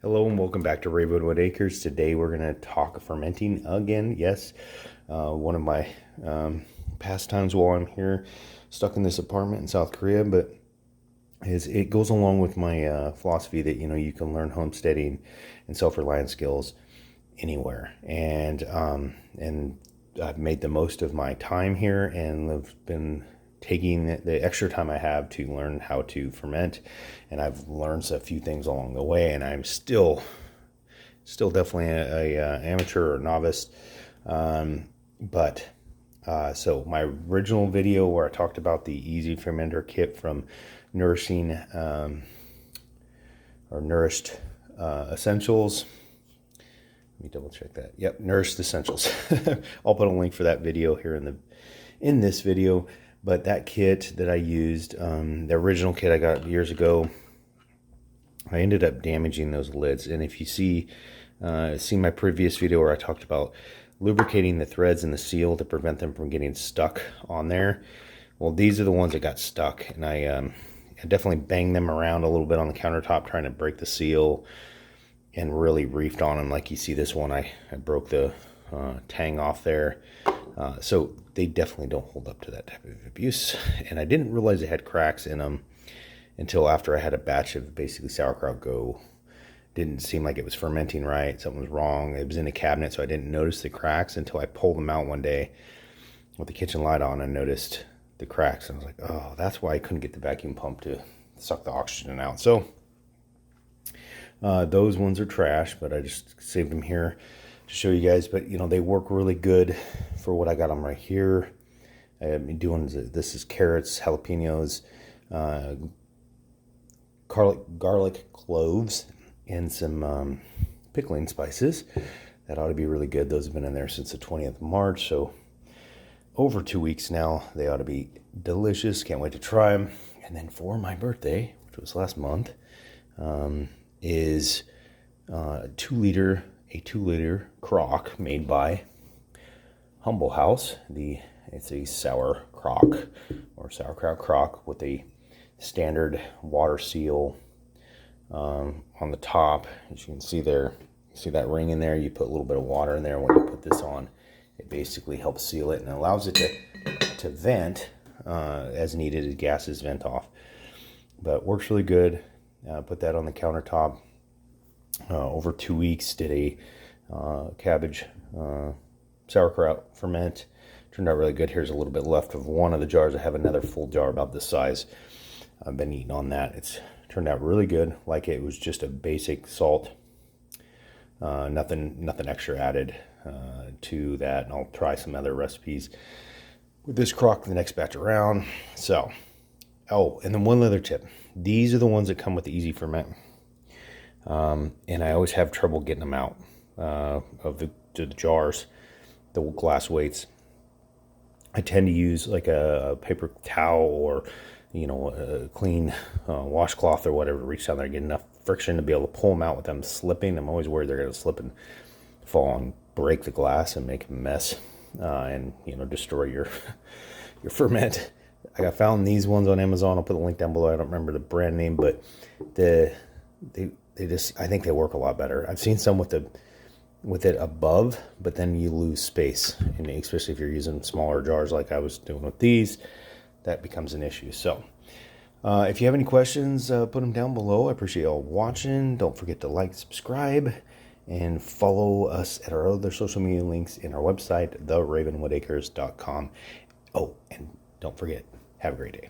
Hello and welcome back to Ravenwood Acres. Today we're going to talk fermenting again. Yes, one of my pastimes while I'm here, stuck in this apartment in South Korea, but it goes along with my philosophy that you can learn homesteading and self-reliance skills anywhere, and I've made the most of my time here, and I've been taking the extra time I have to learn how to ferment, and I've learned a few things along the way, and I'm still definitely a amateur or novice, so my original video where I talked about the easy fermenter kit from Nourishing or Nourished Essentials. Let me double check that. Yep, Nourished Essentials. I'll put a link for that video here in this video. But that kit that I used, the original kit I got years ago, I ended up damaging those lids. And if you see my previous video where I talked about lubricating the threads in the seal to prevent them from getting stuck on there, well, these are the ones that got stuck, and I definitely banged them around a little bit on the countertop trying to break the seal, and really reefed on them. Like you see this one, I broke the tang off there. So they definitely don't hold up to that type of abuse. And I didn't realize they had cracks in them until after I had a batch of basically sauerkraut go. Didn't seem like it was fermenting right. Something was wrong. It was in a cabinet, so I didn't notice the cracks until I pulled them out one day with the kitchen light on and noticed the cracks. And I was like, oh, that's why I couldn't get the vacuum pump to suck the oxygen out. So those ones are trash, but I just saved them here to show you guys. But they work really good for what I got them right here. I'm doing this is carrots, jalapenos, garlic cloves, and some pickling spices. That ought to be really good. Those have been in there since the 20th of March, so over 2 weeks now. They ought to be delicious. Can't wait to try them. And then for my birthday, which was last month, is a 2-liter crock made by Humble House. It's a sauerkraut or sauerkraut crock with a standard water seal on the top. As you can see there, you see that ring in there. You put a little bit of water in there. When you put this on, it basically helps seal it and allows it to vent as needed as gases vent off. But works really good. Put that on the countertop. Over 2 weeks, did a cabbage sauerkraut ferment. Turned out really good. Here's a little bit left of one of the jars. I have another full jar about this size. I've been eating on that. It's turned out really good. Like it was just a basic salt. Nothing extra added to that. And I'll try some other recipes with this crock the next batch around. So, oh, and then one other tip. These are the ones that come with the easy ferment. And I always have trouble getting them out of the jars, the glass weights. I tend to use like a paper towel or, a clean washcloth or whatever, reach down there and get enough friction to be able to pull them out with them slipping. I'm always worried they're going to slip and fall and break the glass and make a mess and, destroy your ferment. I found these ones on Amazon. I'll put the link down below. I don't remember the brand name, but they just, I think they work a lot better. I've seen some with it above, but then you lose space, and especially if you're using smaller jars like I was doing with these, that becomes an issue. So if you have any questions, put them down below. I appreciate y'all watching. Don't forget to like, subscribe, and follow us at our other social media links in our website, theravenwoodacres.com. Oh, and don't forget, have a great day.